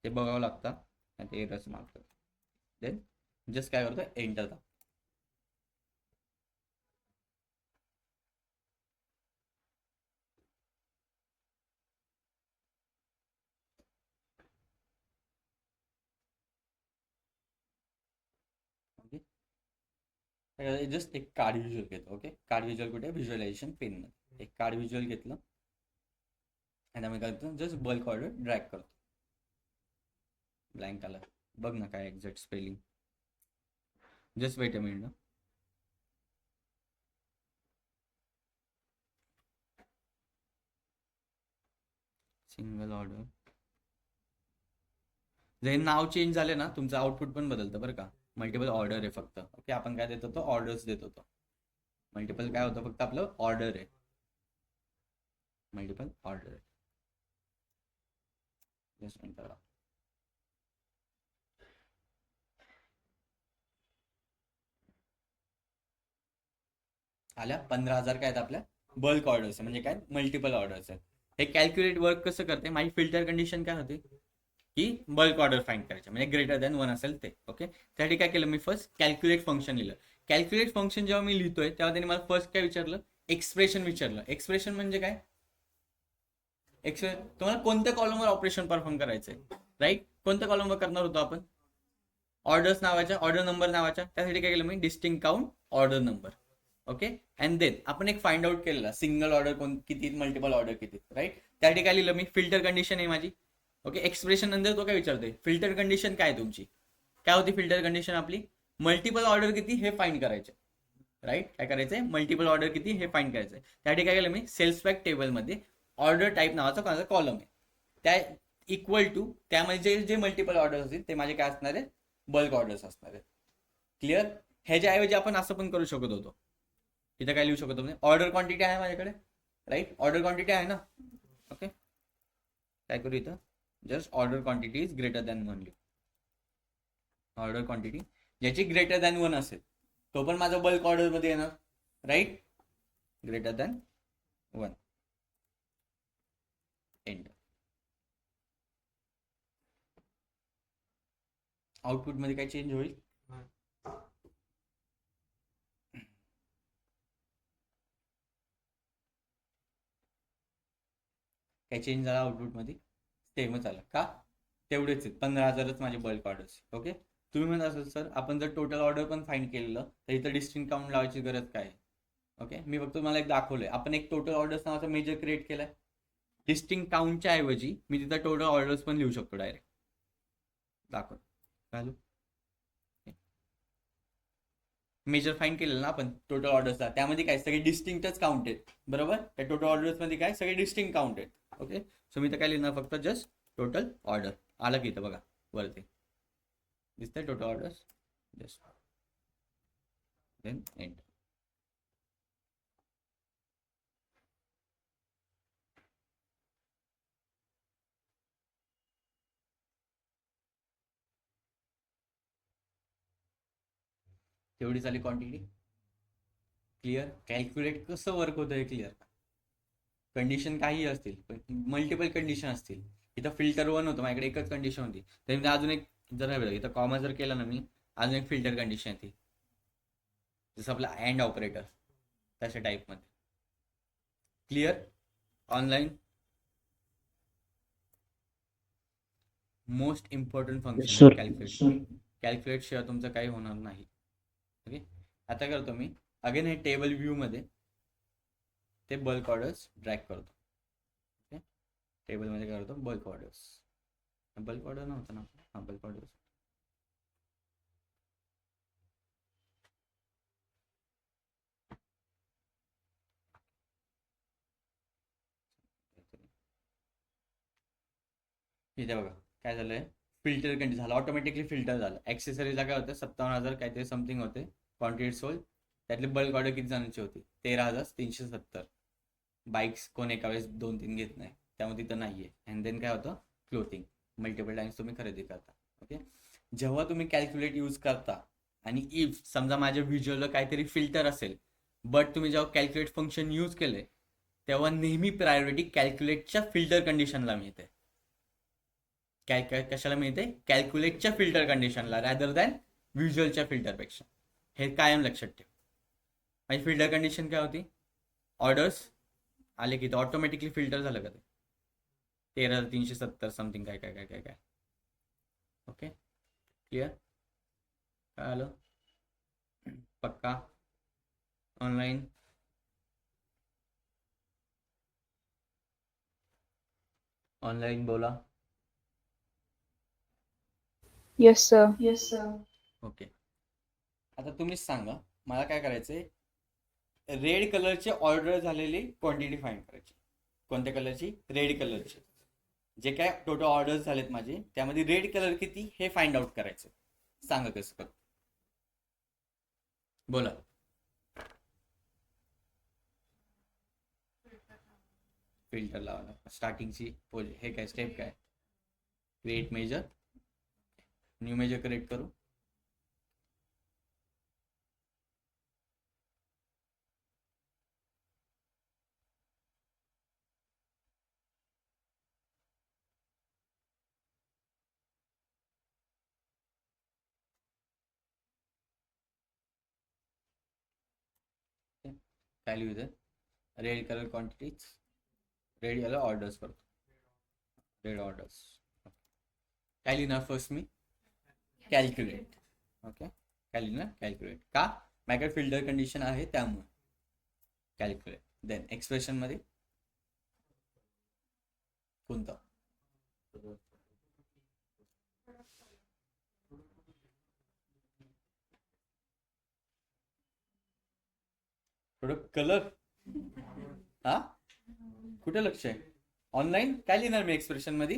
ते बघावं लागतं, ते एरर्स मार्क. देन जस्ट काय करतो, एंटर दाब. जस्ट एक कार्ड व्हिज्युअल घेतो. ओके, कार्ड व्हिज्युअल कुठे? व्हिज्युअलायझेशन पेनमध्ये एक कार्ड व्हिज्युअल घेतलं आणि आम्ही काय करतो, जस्ट बल्क ऑर्डर ड्रॅग करतो. ब्लँक आला, बघ ना काय exact spelling. Just weight a minute. Single order. जर नाव चेंज झाले ना, तुमचं आउटपुट पण बदलतं बरं का. मल्टिपल ऑर्डर आहे फक्त. ओके, आपण काय देत होतो? ऑर्डर्स देत होतो. मल्टिपल काय होतं? फक्त आपलं ऑर्डर आहे. मल्टिपल ऑर्डर आहे. Just enter. आल्या 15,000 काय आहेत आपल्या बल्क ऑर्डर्स, म्हणजे काय? मल्टिपल ऑर्डर्स आहे. हे कॅल्क्युलेट वर्क कसं करते? माझी फिल्टर कंडिशन काय होती की बल्क ऑर्डर फाइंड करायचे, म्हणजे ग्रेटर दॅन 1 असेल ते. ओके, त्यासाठी काय केलं मी? फर्स्ट कॅल्क्युलेट फंक्शन लिहिलं. कॅल्क्युलेट फंक्शन जेव्हा मी लिहितोय तेव्हा त्यांनी मला फर्स्ट काय विचारलं? एक्सप्रेशन विचारलं. एक्सप्रेशन म्हणजे काय? तुम्हाला कोणत्या कॉलमवर ऑपरेशन परफॉर्म करायचंय, राईट? कोणत्या कॉलमवर करणार होतो आपण? ऑर्डर्स नावाच्या, ऑर्डर नंबर नावाच्या. त्यासाठी काय केलं मी? Distinct count order number. Okay, and then आपण एक फाइंड आउट केलेला सिंगल ऑर्डर किती, मल्टिपल ऑर्डर किती, राईट? त्यासाठी काय लिहिलं मी? फिल्टर कंडिशन आहे माझी. ओके, एक्सप्रेशन नंतर तो काय विचारतोय? फिल्टर कंडिशन काय तुमची? काय होती फिल्टर कंडिशन आपली? मल्टिपल ऑर्डर किती हे फाइंड करायचे, राईट? काय करायचंय? मल्टिपल ऑर्डर किती हे फाइंड करायचंय. त्यासाठी काय केलं मी? सेल्स फॅक्ट टेबलमध्ये ऑर्डर टाईप नावाचा कोणाचा कॉलम आहे, त्या इक्वल टू त्यामध्ये जे मल्टिपल ऑर्डर असतील ते माझे काय असणार आहे? बल्क ऑर्डर्स असणार आहेत. क्लिअर? ह्याच्याऐवजी आपण असं पण करू शकत होतो. इथं काय लिहू शकतो? ऑर्डर क्वांटिटी आहे माझ्याकडे, राईट? ऑर्डर क्वांटिटी आहे ना. ओके, काय करू इथं? Just order quantity is greater than 1 लिहू. ऑर्डर क्वांटिटी ज्याची ग्रेटर दॅन 1 असेल तो पण माझा बल्क ऑर्डर मध्ये येणार, right? Greater than 1. End. Output मध्ये काय चेंज होईल? काय चेंज झाला आउटपुट मध्ये? सेमच आला का? तेवढेच आहेत 15,000च माझे बल्क ऑर्डर्स. ओके, तुम्ही म्हणत असाल सर आपण जर टोटल ऑर्डर पण फाइंड केलेलं तर इथं डिस्टिंक्ट काउंट लावायची गरज काय? ओके, मी फक्त तुम्हाला एक दाखवलंय. आपण एक टोटल ऑर्डर्स नावाचा मेजर क्रिएट केलाय. डिस्टिंक्ट काउंटच्या ऐवजी मी तिथं टोटल ऑर्डर्स पण लिहू शकतो डायरेक्ट. दाखव घालू. मेजर फाइंड केलेलं ना आपण टोटल ऑर्डर्सला, त्यामध्ये काय सगळे डिस्टिंक्टच काउंट आहेत, बरोबर? त्या टोटल ऑर्डर्स मध्ये काय सगळे डिस्टिंक्ट काउंट आहेत. ओके, सो मी तर काय लिहिणार? फक्त जस्ट टोटल ऑर्डर. आलं की इथं बघा वरती दिसतंय total orders. Just then end. तेवढी झाली क्वांटिटी. क्लिअर? कॅल्क्युलेट कसं वर्क होतं हे क्लिअर? कंडिशन काही असतील पण मल्टिपल कंडिशन असतील. इथं फिल्टर 1 होतं माझ्याकडे, एकच कंडिशन होती. तर अजून एक जर इथं कॉमा जर केला ना मी, अजून एक फिल्टर कंडिशन येते, जसं आपला अँड ऑपरेटर तशा टाईपमध्ये. Clear? Online most important function calculate. Calculate शिवाय तुमचं काही होणार नाही. ओके, आता करतो मी अगेन हे टेबल व्ह्यू मध्ये ते बल्क ऑर्डर्स ड्रॅग करतो. ओके, टेबलमध्ये करतो बल्क ऑर्डर्स. बल्क ऑर्डर नव्हता ना? हां, बल्क ऑर्डर्स. इथे बघा काय झालंय? फिल्टर कंडिशन झालं, ऑटोमॅटिकली फिल्टर झालं. ॲक्सेसरीजला काय होतं? 57,000 काहीतरी समथिंग होते क्वांटिटी सोल्ड. त्यातली बल्क ऑर्डर किती जणांची होती? 13,370. बाईक्स कोण एका वेळेस 2-3 घेत नाही, त्यामुळे तिथं नाही आहे. अँड देन काय होतं? क्लोथिंग मल्टिपल टाइम्स तुम्ही खरेदी करता. ओके, जेव्हा तुम्ही कॅल्क्युलेट यूज करता आणि इफ समजा माझ्या व्हिज्युअलला काहीतरी फिल्टर असेल, बट तुम्ही जेव्हा कॅल्क्युलेट फंक्शन यूज केले तेव्हा नेहमी प्रायोरिटी कॅल्क्युलेटच्या फिल्टर कंडिशनला मिळते. कशाला मिळते? कॅल्क्युलेटच्या फिल्टर कंडिशनला रॅदर दॅन व्हिज्युअलच्या फिल्टरपेक्षा. हे कायम लक्षात ठेव. माझी फिल्टर कंडिशन काय होती? ऑर्डर्स आले की ऑटोमॅटिकली फिल्टर झालं का ते? 13,370 समथिंग काय काय काय काय काय. Okay, clear? काय आलं? पक्का? ऑनलाईन? ऑनलाईन बोला. Yes sir. ओके. आता तुम्हीच सांगा मला काय करायचंय. रेड कलरची ऑर्डर झालेली क्वांटिटी फाइंड करायची. कोणत्या कलरची? रेड कलरची. जे काय टोटल ऑर्डर्स झालेत माझे त्यामध्ये रेड कलर किती हे फाइंड आउट करायचं. सांगा कसं कर. बोला. फिल्टर लावा. स्टार्टिंगची हे काय स्टेप काय? Create measure. New measure create करू. काय लिहू इथे? Red colour quantities. Red colour orders करतो. Red orders. काय लिहिणार फर्स्ट मी? कॅल्क्युलेट. ओके. काय लिहिणार? कॅल्क्युलेट. का? माझ्याकडे फिल्टर कंडिशन आहे त्यामुळे कॅल्क्युलेट. देन एक्सप्रेशन मध्ये कोणतं? Product colour. हा कुठे लक्ष आहे? ऑनलाईन काय लिहिणार मी एक्सप्रेशन मध्ये?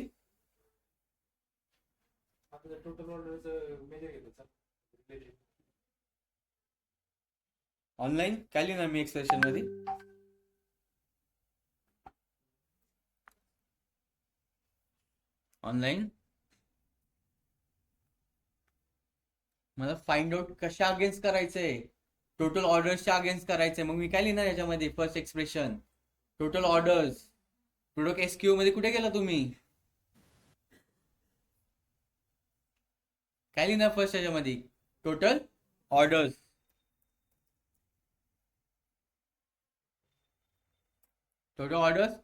ऑनलाईन काय लिहिणार मी एक्सप्रेशन मध्ये? ऑनलाईन मला फाइंड आउट कशा अगेन्स्ट करायचंय? टोटल ऑर्डर्सच्या अगेन्स्ट करायचंय. मग मी काय लिहिणार याच्यामध्ये? First expression total orders. Product SQ मध्ये कुठे गेला तुम्ही? काय लिहिणार फर्स्ट याच्यामध्ये? Total orders. Total orders.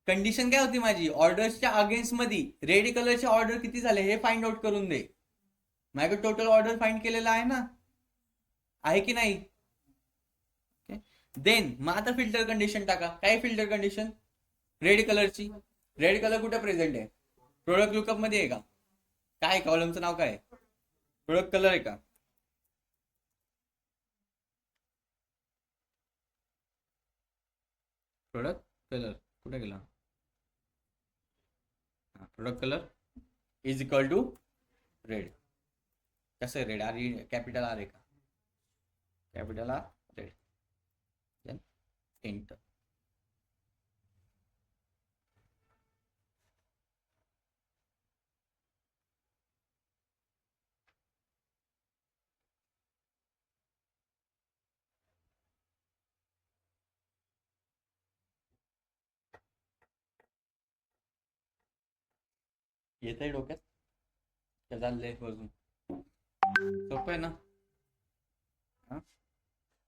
Condition काय होती माझी? ऑर्डर्सच्या अगेन्स्ट मध्ये रेड कलरचे ऑर्डर किती झाले हे फाइंड आउट करून दे. माझ्याकडे टोटल ऑर्डर फाइंड केलेला आहे ना? आहे की नाही? देन मग आता फिल्टर कंडिशन टाका. काय फिल्टर कंडिशन? रेड कलरची. रेड कलर कुठे प्रेझेंट आहे? प्रोडक्ट लुकअप मध्ये आहे का? काय कॉलमचं नाव काय? प्रोडक्ट कलर आहे का? प्रोडक्ट कलर कुठे गेला? Product colour is equal to red. कसं आहे? रेड आर कॅपिटल आर आहे का? Capital R red. Then enter. येत आहे डोक्यात? का चाललंय अजून? सोपं आहे ना? हा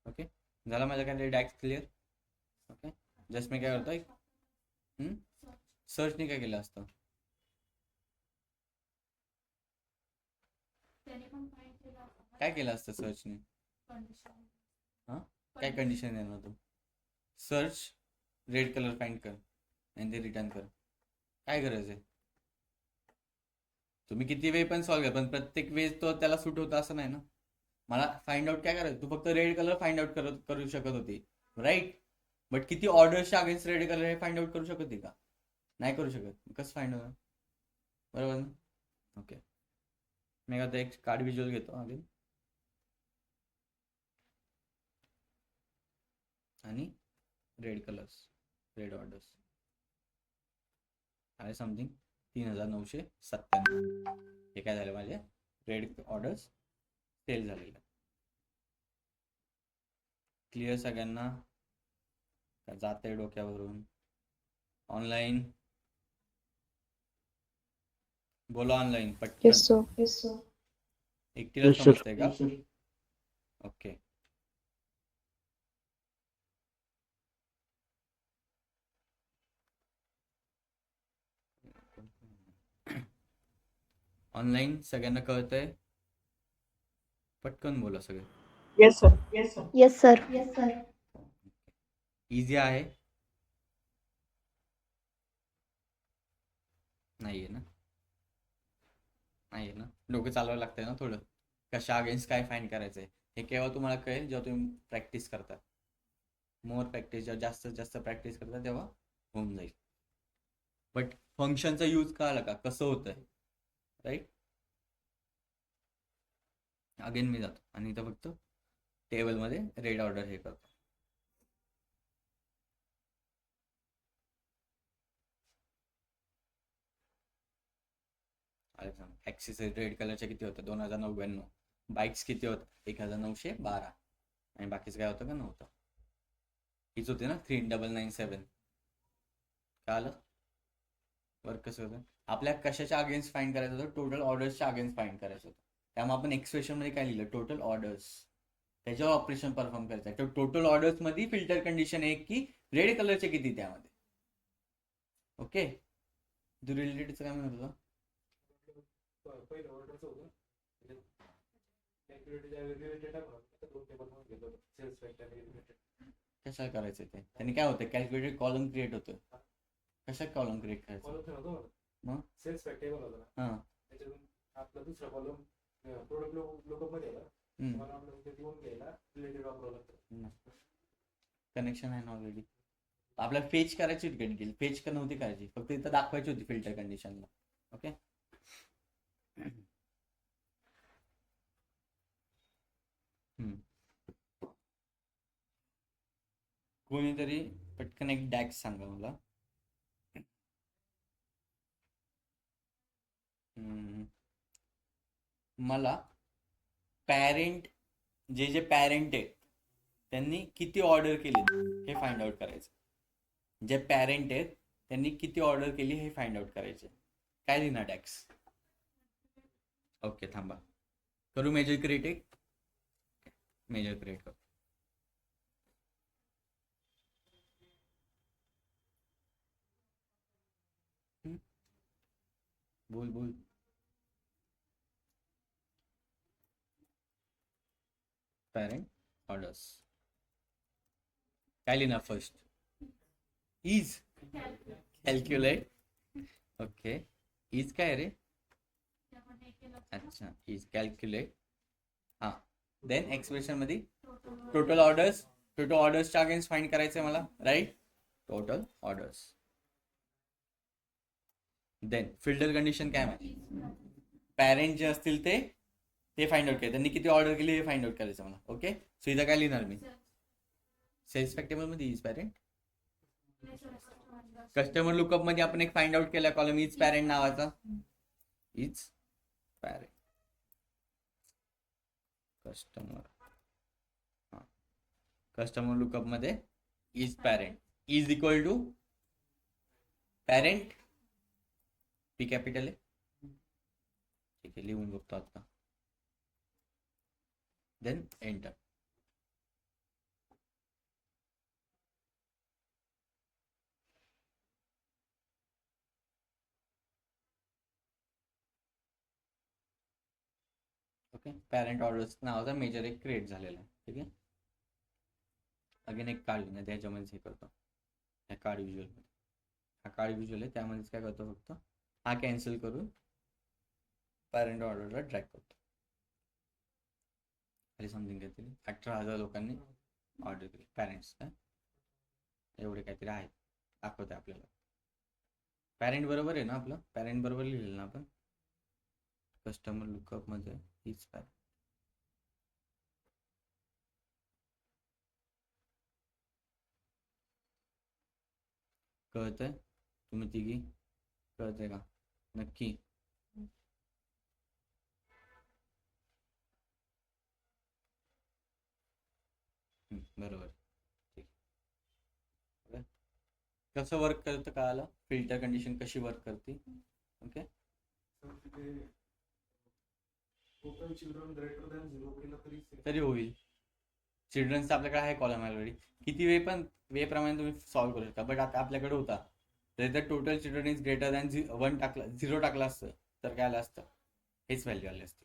ओके. झाला माझ्या काय डॅक्स क्लिअर? ओके. जस्ट मी काय करतोय सर्चने काय केलं असतं? काय केलं असतं सर्चने? हा काय कंडिशन देणार तू? सर्च रेड कलर फाइंड कर आणि ते रिटर्न कर. काय गरज आहे? तुम्ही किती वेळ पण सॉल्व्ह करा पण प्रत्येक वेळेस तो त्याला सूट होतं असं नाही ना. मला फाइंड आउट काय करायचं? तू फक्त रेड कलर फाइंड आउट करू शकत होती राईट. बट किती ऑर्डर्सच्या अगेन्स्ट रेड कलर हे फाइंड आउट करू शकत होती का? नाही करू शकत. कसं फाइंड होणार? बरोबर ना? ओके. मी आता एक कार्ड व्हिज्युअल घेतो आधी आणि रेड कलर्स रेड ऑर्डर्स आहे समथिंग 3997. हे काय झालं माझे रेड ऑर्डर्स सेल झालेले. क्लिअर सगळ्यांना? जाते डोक्यावरून? ऑनलाईन बोला. ऑनलाईन पटकन. Yes sir. एकटीला समजतंय का? ओके. ऑनलाईन सगळ्यांना कळतंय? पटकन बोला सगळे. Yes, sir. Yes, sir. Easy आहे? नाहीये ना? नाहीये ना? डोकं चालवायला लागतंय ना थोडं. कशा अगेन्स्ट काय फाईंड करायचंय हे केव्हा तुम्हाला कळेल, जेव्हा तुम्ही प्रॅक्टिस करता. मोर प्रॅक्टिस, जेव्हा जास्तीत जास्त प्रॅक्टिस करता तेव्हा होऊन जाईल. बट फंक्शनचा यूज कळालं का कसं होतंय, राईट? अगेन मी जातो आणि इथं फक्त टेबलमध्ये रेड ऑर्डर हे करतो. ॲक्सेसरी रेड कलरच्या किती होतं? 2099. बाईक्स किती होतं? 1912. आणि बाकीचं काय होतं का नव्हतं? हीच होती ना 3997. काय आलं वर्क कसं होतं? आपल्या कशाच्या अगेन्स्ट फाईंड करायचं होतं? टोटल ऑर्डर्सच्या अगेन्स्ट फाईंड करायचं होतं. त्यामुळे आपण एक्सप्रेशनमध्ये काय लिहिलं? Total orders. त्याच्यावर ऑपरेशन परफॉर्म करायचं आहे. तर टोटल ऑर्डर्समध्ये फिल्टर कंडिशन आहे की रेड कलरचे किती त्यामध्ये. ओके, रिलेटेडचं काय म्हणत होतं? पहिलं ऑर्डरचं होतं रिलेटेड सेल्स फॅक्टर रिलेटेड. कशाला करायचं ते? त्यांनी काय होतं? कॅल्क्युलेटेड कॉलम क्रिएट होतं. कशात कॉलम क्रिएट करायचं? कॉलम मग सेल्स फॅक्टर होता ना, हां त्याच्यातून आपला दुसरा कॉलम प्रोडक्ट लोकअप मध्ये आला. मला आपलं ते देऊन घ्यायला रिलेटेड वापरावं लागतं. कनेक्शन आहे ना ऑलरेडी. आपल्याला फेच करायची होती डिटेल, फेच का नव्हती करायची, फक्त इथं दाखवायची होती फिल्टर कंडिशनला. ओके, कोणीतरी पटकन एक डॅक्स सांगा मला. मला पॅरेंट, जे पॅरेंट आहेत त्यांनी किती ऑर्डर केली हे फाइंड आउट करायचं. जे पॅरेंट आहेत त्यांनी किती ऑर्डर केली हे फाइंड आउट करायचे. काय लिहिणार डॅक्स? ओके थांबा, करू मेजर क्रिएट. एक मेजर क्रिएट करू. बोल बोल. पॅरेंट ऑर्डर्स काय लिहिणार first? Is calculate. Okay, is काय रे? अच्छा, इज कॅल्क्युलेट. हां, देन एक्सप्रेशन मध्ये टोटल ऑर्डर्सच्या अगेन्स्ट फाइंड करायचं आहे मला, right? Total orders. Then filter condition काय माहिती? पॅरेंट जे असतील ते फाइंड आउट केले, त्यांनी किती ऑर्डर केली हे फाइंड आउट करायचं मला. ओके, सो इथं काय लिहिणार मी? सेल्स फॅक्टर मध्ये इज पॅरेंट. कस्टमर लुकअप मध्ये आपण एक फाइंड आउट केला कॉलम इज पॅरेंट नावाचा. इज पॅरेंट कस्टमर लुकअप मध्ये is parent is equal to parent P capital आहे. ठीक आहे, लिहून बघतो आता. Then enter. Okay, parent orders नावाचा मेजर एक क्रिएट झालेला आहे. ठीक आहे, अगेन एक कार्ड घेऊन त्याच्यामध्येच हे करतो. ह्या कार्ड व्हिज्युअलमध्ये हा कार्ड व्हिज्युअल आहे, त्यामध्येच काय करतो फक्त हा कॅन्सल करून पॅरेंट ऑर्डरला ड्रॅग करतो. खाली समथिंग काहीतरी 18,000 लोकांनी ऑर्डर केली पॅरेंट्स. काय एवढे काहीतरी आहेत दाखवते आपल्याला. पॅरेंट बरोबर आहे ना आपलं? पॅरेंट बरोबर लिहिलेलं ना आपण? कस्टमर लुकअप मध्ये हीच पॅरेंट. कळतंय? तुम्ही तिघी कळतंय का नक्की? बरोबर. ठीक, कसं वर्क करतं कळालं? फिल्टर कंडिशन कशी वर्क करते. Okay, total children greater than 0 केलं तरी होईल. चिल्ड्रन्सचा आपल्याकडे आहे कॉलम ऑलरेडी. किती वे प्रमाणे तुम्ही सॉल्व्ह करू शकता. बट आता आपल्याकडे होता तर total children is greater than 1 टाकला, 0 टाकला असतं तर काय आलं असतं? हेच व्हॅल्यू आली असते.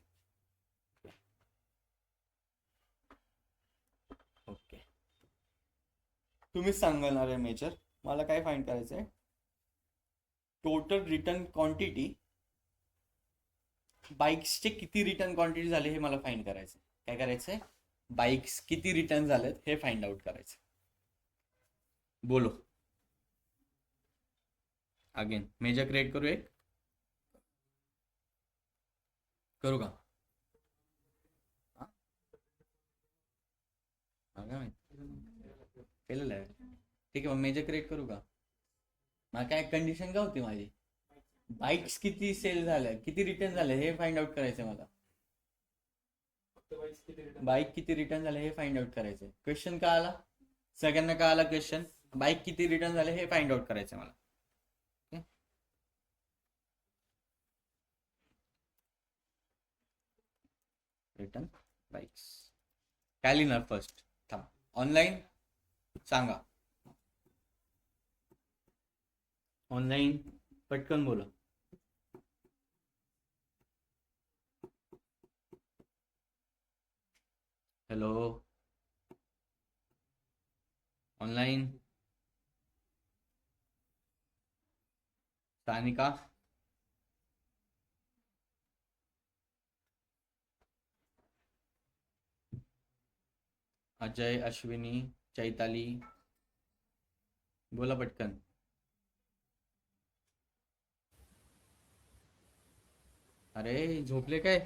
तुम्हीच सांगणार आहे मेजर. मला काय फाइंड करायचं आहे, टोटल रिटर्न क्वांटिटी, बाईक्सचे किती रिटर्न क्वांटिटी झाले हे मला फाइंड करायचं. काय करायचंय, बाईक्स किती रिटर्न झालेत हे फाइंड आउट करायचं. बोलो अगेन, मेजर क्रिएट करू, एक करू का? हा? हा का माहित? केलेलं आहे. ठीक आहे, मग मेजर क्रिएट करू का? मग काय कंडिशन काय होती माझी, बाईक्स किती सेल झाल्या, किती रिटर्न झाले हे फाइंड आउट करायचं मला. फक्त बाईक्स किती रिटर्न बाईक किती रिटर्न झाले हे फाइंड आउट करायचं. क्वेश्चन का आला, सगळ्यांना का आला क्वेश्चन, बाईक किती रिटर्न झाले हे फाइंड आउट करायचं मला. रिटर्न बाईक्स काय लिहिणार फर्स्ट, थांब ऑनलाईन सांगा, ऑनलाईन पटकन बोला. हॅलो ऑनलाईन, सानिका, अजय, अश्विनी, चैताली, बोला पटकन. अरे झोपले काय?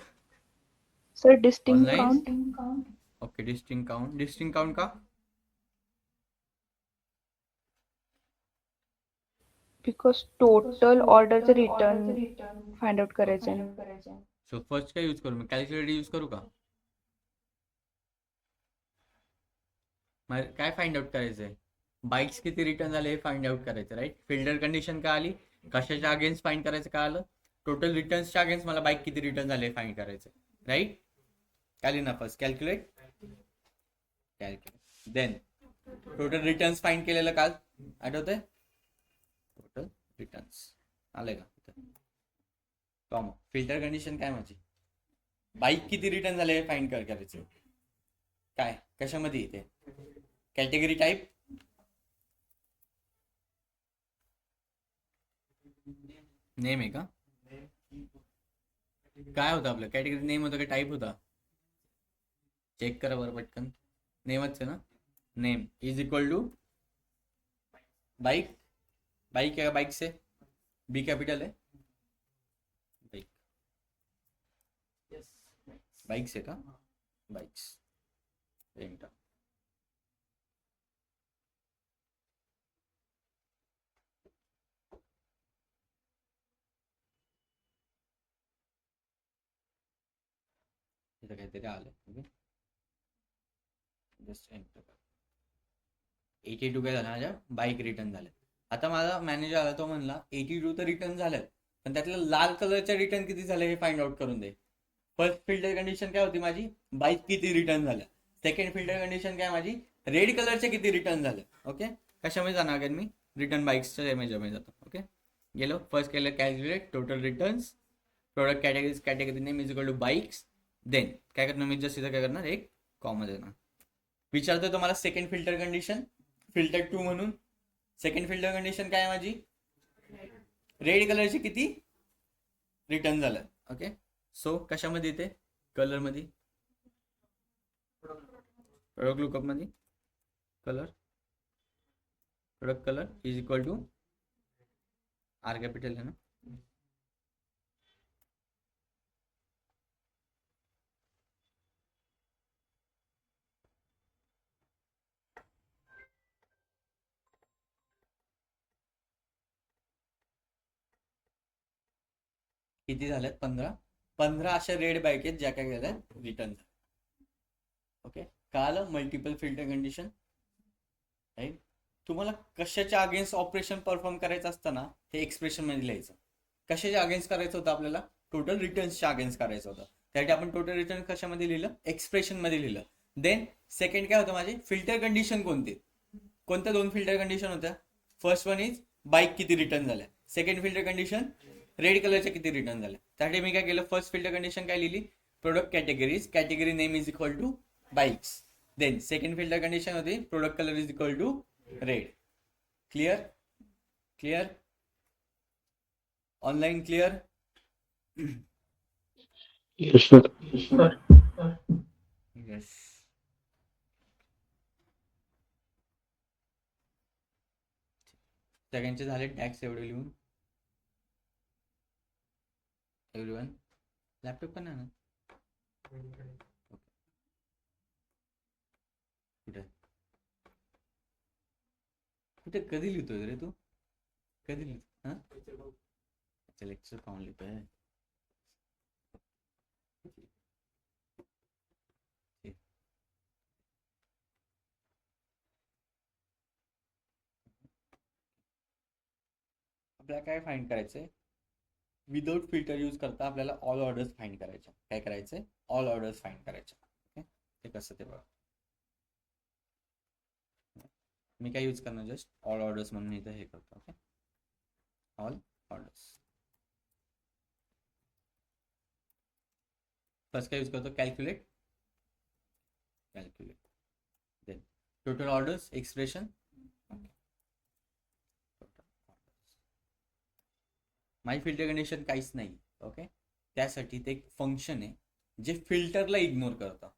Sir distinct Online? Count okay, distinct count. Distinct count का? बिकॉज टोटल ऑर्डरचं रिटर्न फाइंड आउट करायचं आहे. सो फर्स्ट काय यूज करू मी, कॅल्क्युलेटर यूज करू का? काय फाइंड आउट करायचंय, बाईक्स किती रिटर्न झाले हे फाइंड आउट करायचं, राईट. फिल्टर कंडिशन का आली, कशाच्या अगेन्स्ट फाइंड करायचं का आलं, टोटल रिटर्न्सच्या अगेन्स्ट मला बाईक किती रिटर्न झाले हे फाइंड करायचं, राईट. काय लिहिणार first, calculate. Then total returns find केलेलं काल आठवतंय, टोटल रिटर्न्स आलंय का? कॉमा फिल्टर कंडिशन काय माझी, बाईक किती रिटर्न झाले हे फाइंड करायचं. काय कशामध्ये येते, कॅटेगरी टाईप, नेम आहे का? काय होतं आपलं, कॅटेगरी नेम होतं का टाईप होता? चेक करा बरं पटकन, नेमच आहे ना. Name is equal to bike, bike है, बाइक से बी कैपिटल है, बाइक, बाइक से का, बाइक्स, इथं काहीतरी आलं. जस्ट एंटर कर. 82 काय झालं माझ्या बाईक रिटर्न झाल्या. आता माझा मॅनेजर आला, तो म्हणला 82 तर रिटर्न झाल्यात, पण त्यातल्या लाल कलरच्या रिटर्न किती झाले हे फाइंड आउट करून दे. फर्स्ट फिल्टर कंडिशन काय होती माझी, बाईक किती रिटर्न झाल्या. सेकंड फिल्टर कंडिशन काय माझी, रेड कलरचे किती रिटर्न झाले. ओके, कशामध्ये जाणार अगेन मी, रिटर्न बाईक्सच्या इमेजमध्ये जातो. ओके, गेलो. फर्स्ट केलं calculate total returns, product categories, category name is equal to bikes. Then काय करणार मी, जस्ट इथं काय करणार, एक कॉमा देणार. विचारतोय तुम्हाला सेकंड फिल्टर कंडिशन, फिल्टर 2 म्हणून. सेकंड फिल्टर कंडिशन काय आहे माझी, रेड कलरचे किती रिटर्न झालं. ओके, सो कशामध्ये येते, कलर मध्ये, प्रोडक्ट लुकअप मध्ये colour, product colour is equal to R capital है ना. किती झाल्यात, 15 अशा रेड बाईक आहेत ज्या काय केल्या रिटर्न. ओके, कळालं. Multiple filter condition, right. तुम्हाला कशाच्या अगेन्स्ट ऑपरेशन परफॉर्म करायचं असतं ना, हे एक्सप्रेशन मध्ये लिहायचं. कशाच्या अगेन्स्ट करायचं होतं आपल्याला, टोटल रिटर्न्सच्या अगेन्स्ट करायचं होतं. त्यासाठी आपण टोटल रिटर्न कशामध्ये लिहिलं, एक्सप्रेशन मध्ये लिहिलं. देन सेकंड काय होतं माझे, फिल्टर कंडिशन कोणते, कोणत्या 2 फिल्टर कंडिशन होत्या. फर्स्ट वन इज बाईक किती रिटर्न झाल्या, सेकंड फिल्टर कंडिशन रेड कलरच्या किती रिटर्न झाल्या. त्यासाठी मी काय केलं, फर्स्ट फिल्टर कंडिशन काय लिहिली, product categories, category name is equal to bikes. Then second filter condition होती product colour is equal to red. Clear clear online clear. Yes, sir. Yes. सगळ्यांचे झाले टॅक्स एवढे लिहून. एव्हरीवन लॅपटॉप पण आहे ना कुठे कुठे कधी लिहितोय रे तू कधी लिहितो हा अच्छा लेक्चर पाहून लिहितोय. आपल्याला काय फाइंड करायचंय विदाउट फिल्टर यूज करता आपल्याला ऑल ऑर्डर्स फाइंड करायच्या. काय करायचंय ऑल ऑर्डर्स फाइंड करायच्या. ओके ते कसं ते बघा. मी काय यूज करणार जस्ट ऑल ऑर्डर्स म्हणून इथं हे करतो. Okay all orders. फर्स्ट काय यूज करतो calculate then total orders expression. My filter condition काहीच नाही. ओके त्यासाठी ते एक फंक्शन आहे जे फिल्टरला इग्नोर करतं.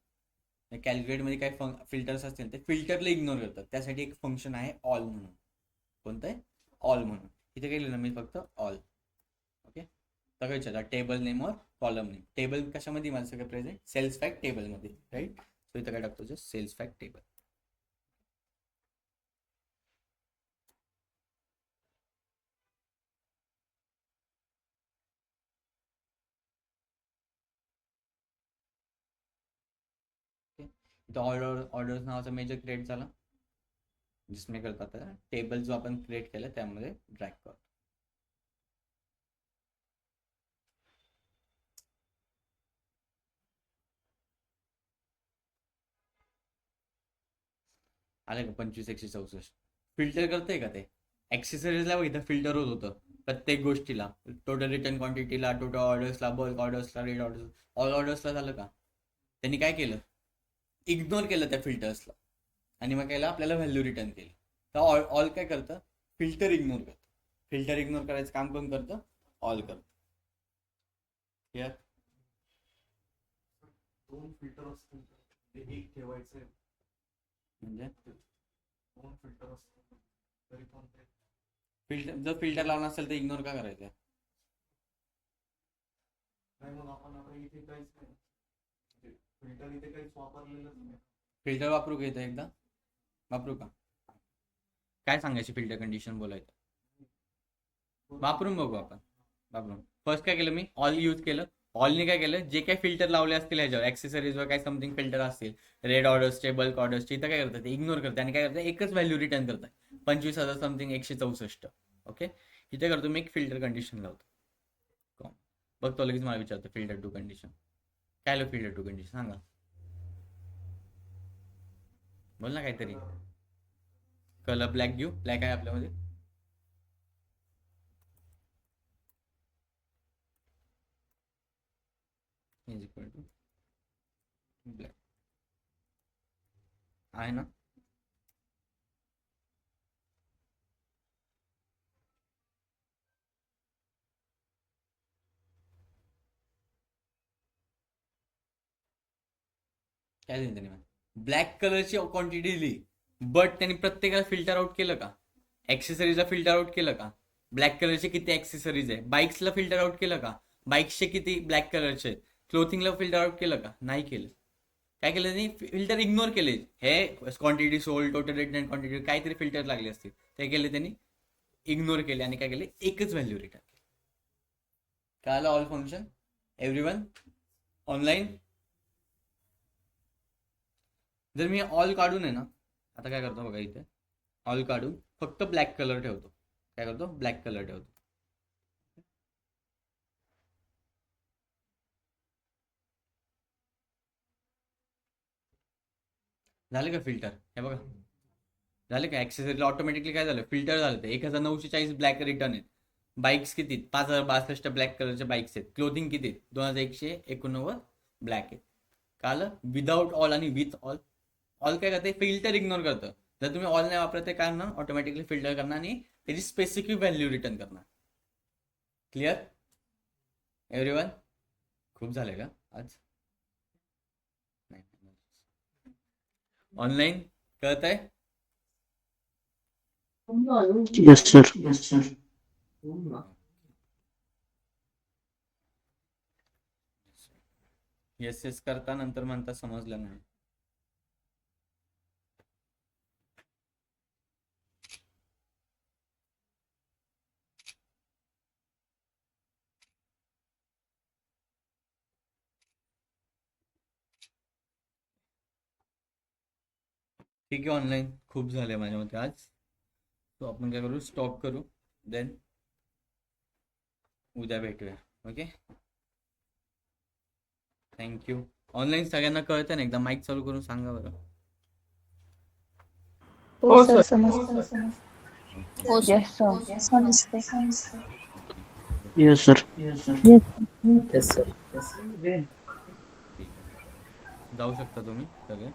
कॅल्क्युलेटमध्ये काय फिल्टर्स असतील ते फिल्टरला इग्नोर करतात. त्यासाठी एक फंक्शन आहे ऑल म्हणून. कोणतं आहे ऑल म्हणून. इथे काय लिहिलं मी फक्त ऑल. ओके सगळं विचारलं टेबल नेम और कॉलम नेम. टेबल कशामध्ये माझं सगळं प्रेझेंट सेल्स फॅक्ट टेबलमध्ये राईट. सो इथं काय टाकतो just sales fact table. All orders नावाचा मेजर क्रिएट झाला जिसमें करतात टेबल जो आपण क्रिएट केलं त्यामध्ये ड्रॅग करतो. आले का 25/164 फिल्टर करते का ते ॲक्सेसरीजला इथं फिल्टर होत होतं प्रत्येक गोष्टीला. टोटल रिटर्न क्वांटिटीला टोटल ऑर्डर्सला बल्क ऑर्डर्सला रेड ऑर्डर्स ऑल ऑर्डर्सला झालं का त्यांनी काय केलं इग्नोर केलं त्या फिल्टर्सला आणि मग केलं आपल्याला व्हॅल्यू रिटर्न केली. तर ऑल काय करतं फिल्टर इग्नोर करतं. फिल्टर इग्नोर करायचं काम कोण करतं ऑल करतं. क्लिअर. दोन फिल्टर असतील ते एक ठेवायचे म्हणजे दोन फिल्टर असतील तरी पण ते फिल्टर जर फिल्टर लावून असेल तर इग्नोर का करायचं. नाही मग आपण आता इथे काहीच नाही फिल्टर इथे काहीच वापरलेलंच नाही. फिल्टर वापरू का इथं एकदा वापरू का काय सांगायची फिल्टर कंडिशन बोलायचं वापरून बघू आपण. वापरून फर्स्ट काय केलं मी ऑल यूज केलं. ऑलने काय केलं जे काय फिल्टर लावले असतील ह्याच्यावर ॲक्सेसरीजवर काय समथिंग फिल्टर असतील रेड ऑर्डर्सचे बल्क ऑर्डर्सचे इथं काय करतात ते इग्नोर करतात आणि काय करतात एकच व्हॅल्यू रिटर्न करतात 25,000 समथिंग 164. ओके इथे करतो मी एक फिल्टर कंडिशन लावतो. बघतो लगेच मला विचारतो फिल्टर टू कंडिशन काय लो फिल्टर टू कंडिशन सांगा बोल ना काहीतरी. कलर ब्लॅक घेऊ ब्लॅक आहे आपल्यामध्ये. इज इक्वल टू ब्लॅक आहे ना. काय दिलं त्याने ब्लॅक कलरची क्वांटिटी दिली बट त्यांनी प्रत्येकाला फिल्टर आउट केलं का ॲक्सेसरीजला फिल्टर आउट केलं का ब्लॅक कलरचे किती ॲक्सेसरीज आहे बाईक्सला फिल्टर आउट केलं का बाईक्सचे किती ब्लॅक कलरचे क्लोथिंगला फिल्टर आउट केलं का नाही केलं. काय केलं त्यांनी फिल्टर इग्नोर केले. हे quantity sold total return quantity काहीतरी फिल्टर लागले असतील ते केले त्यांनी इग्नोर केले आणि काय केले एकच व्हॅल्यू रिटर्न केली. कळालं ऑल फंक्शन एव्हरीवन ऑनलाईन. जर मी ऑल काढून आहे ना आता काय करतो बघा इथे ऑल काढून फक्त ब्लॅक कलर ठेवतो. काय करतो ब्लॅक कलर ठेवतो. झाले का फिल्टर हे बघा झाले का ॲक्सेसरीला ऑटोमॅटिकली काय झालं फिल्टर झालं ते 1940 ब्लॅक रिटर्न आहेत. बाईक्स किती 5062 ब्लॅक कलरच्या बाईक्स आहेत. क्लोथिंग किती 2189 ब्लॅक आहेत. काल विदाउट ऑल आणि विथ ऑल. ऑल काय करते फिल्टर इग्नोर करतं जर तुम्ही ऑल नाही वापरत, ते काय ना ऑटोमॅटिकली फिल्टर करणार आणि त्याची स्पेसिफिक व्हॅल्यू रिटर्न करणार. Clear everyone? खूप झाले का आज? नाही. ऑनलाईन कळत आहे? Yes, sir. Yes, sir. Yes yes करता नंतर म्हणता समजलं नाही. ठीक आहे, ऑनलाईन खूप झाले माझ्या मते आज. तो आपण काय करू, स्टॉप करू, देन उद्या भेटूया. Okay, thank you. ऑनलाईन सगळ्यांना कळतं ना? एकदा माईक चालू करून सांगा बरं. हो सर समजते. Yes sir. समजते. Yes, sir. Yes, sir. जाऊ शकता तुम्ही सगळे.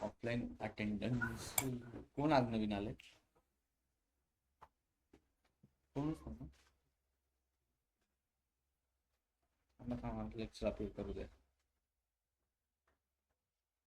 Offline attendance. कोण आज नवीन आले? कोण लेक्चर अपलोड करू द्या.